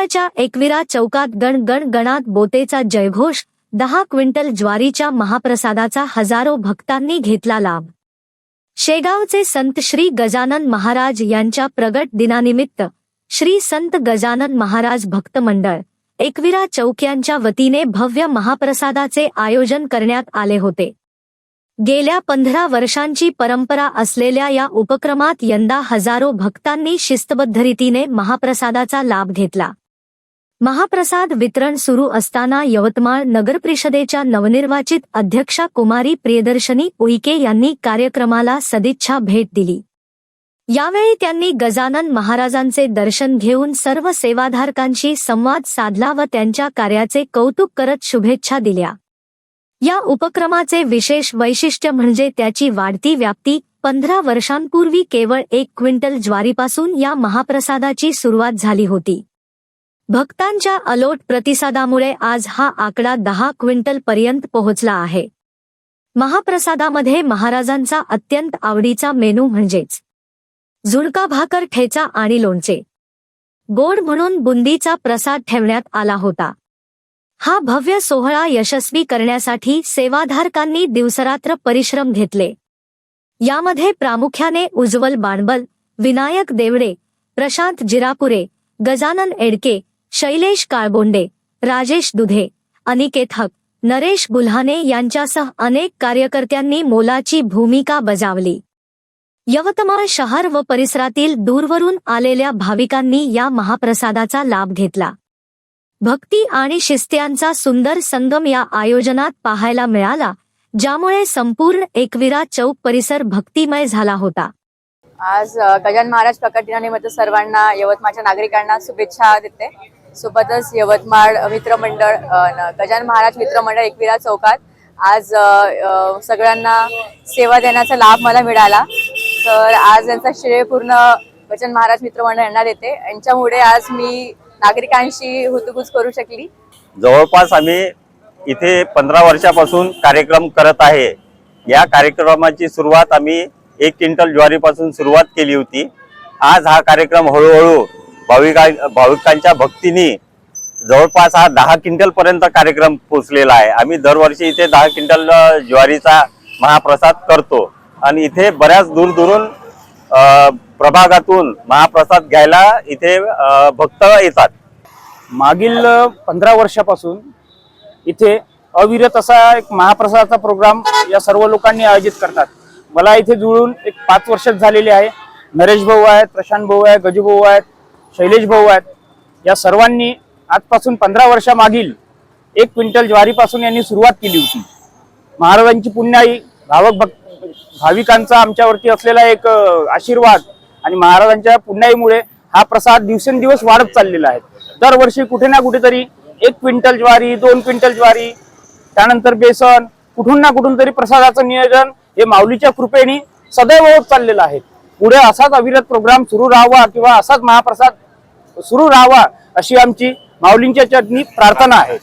शेगावच्या एकविरा चौकात गण गण गणात बोतेचा जयघोष, 10 क्विंटल ज्वारीच्या महाप्रसादाचा हजारो भक्तांनी घेतला लाभ। शेगावचे संत श्री गजानन महाराज यांच्या प्रगट दिनानिमित्त श्री संत गजानन महाराज भक्त मंडळ एकविरा चौक यांच्या वतीने भव्य महाप्रसादाचे आयोजन करण्यात आले होते। गेल्या 15 वर्षांची परंपरा असलेल्या या उपक्रमात यंदा हजारो भक्तांनी शिस्तबद्ध रीतीने महाप्रसादाचा लाभ घेतला। महाप्रसाद वितरण सुरू असताना यवतमाळ नगरपरिषदेच्या नवनिर्वाचित अध्यक्षा कुमारी प्रियदर्शनी उईके यांनी कार्यक्रमाला सदिच्छा भेट दिली। यावेळी त्यांनी गजानन महाराजांचे दर्शन घेऊन सर्व सेवाधारकांशी संवाद साधला व त्यांच्या कार्याचे कौतुक करत शुभेच्छा दिल्या। या उपक्रमाचे विशेष वैशिष्ट्य म्हणजे त्याची वाढती व्याप्ती। 15 वर्षांपूर्वी केवळ 1 क्विंटल ज्वारीपासून या महाप्रसादाची सुरुवात झाली होती। भक्तांच्या अलोट प्रतिसादामुळे आज हा आकडा 10 क्विंटल पर्यंत पोहोचला आहे। महाप्रसादामध्ये महाराजांचा अत्यंत आवडीचा मेनू म्हणजेच झुणका भाकर, ठेचा आणि लोणचे। गोड म्हणून बुंदीचा प्रसाद ठेवण्यात आला होता। हा भव्य सोहळा यशस्वी करण्यासाठी सेवाधारकांनी दिवसरात्र परिश्रम घेतले। यामध्ये प्रामुख्याने उज्ज्वल बाणबल, विनायक देवडे, प्रशांत जिरापुरे, गजानन एडके, शैलेश काळबोंडे, राजेश दुधे, अनिकेत हक, नरेश गुल्हाने यांच्यासह अनेक कार्यकर्त्यांनी मोलाची भूमिका बजावली। यवतमाळ शहर व परिसरातील दूरवरून आलेल्या भाविकांनी या महाप्रसादाचा लाभ घेतला। भक्ती आणि शिस्त्यांचा सुंदर संगम या आयोजनात पाहायला मिळाला, ज्यामुळे संपूर्ण एकविरा चौक परिसर भक्तिमय झाला होता। आज गजानन महाराज प्रकट दिनानिमित्त सर्वांना यवतमाळच्या नागरिकांना शुभेच्छा देते। सोबतच यवतमाळ मित्रमंडळ गजानन महाराज मित्रमंडळ एकविरा चौकात आज सगळ्यांना सेवा देण्याचा लाभ मला मिळाला। तर आज यांचा श्रेय पूर्ण गजानन महाराज मित्रमंडळ यांना देते। यांच्यामुळे आज मी नागरिकांशी हुतगुज करू शकली। जवळपास आम्ही इथे 15 वर्षापासून कार्यक्रम करत आहे। या कार्यक्रमाची सुरुवात आम्ही 1 क्विंटल ज्वारीपासून सुरुवात केली होती। आज हा कार्यक्रम हळूहळू भाविकांच्या भक्तीने जवळपास हा 10 क्विंटल पर्यंत कार्यक्रम पोहोचलेला आहे। आम्ही दरवर्षी इथे 10 क्विंटल ज्वारीचा महाप्रसाद करतो आणि इथे बऱ्याच दूरदूरून प्रभागातून महाप्रसाद घ्यायला इथे भक्त येतात। मागील 15 वर्षापासून इथे अविरत असा एक महाप्रसादाचा प्रोग्राम या सर्व लोकांनी आयोजित करतात। मला इथे जुळून एक 5 वर्ष झालेले आहे। नरेश भाऊ आहेत, प्रशांत भाऊ आहेत, गजू भाऊ आहेत, शैलेश भाऊ आहेत। या सर्वांनी आजपासून 15 वर्षामागील 1 क्विंटल ज्वारीपासून यांनी सुरुवात केली होती। महाराजांची पुण्याई भाविकांचा आमच्यावरती असलेला एक आशीर्वाद आणि महाराजांच्या पुण्याईमुळे हा प्रसाद दिवसेंदिवस वाढत चाललेला आहे। दरवर्षी कुठे ना कुठेतरी 1 क्विंटल ज्वारी, 2 क्विंटल ज्वारी, त्यानंतर बेसन, कुठून ना कुठून तरी प्रसादाचं नियोजन हे माऊलीच्या कृपेने सदैव होत चाललेलं आहे। पुढे असाच अविरत प्रोग्राम सुरू राहावा किंवा असाच महाप्रसाद सुरू राहावा अशी आमची माऊलींच्या चरणी प्रार्थना आहे।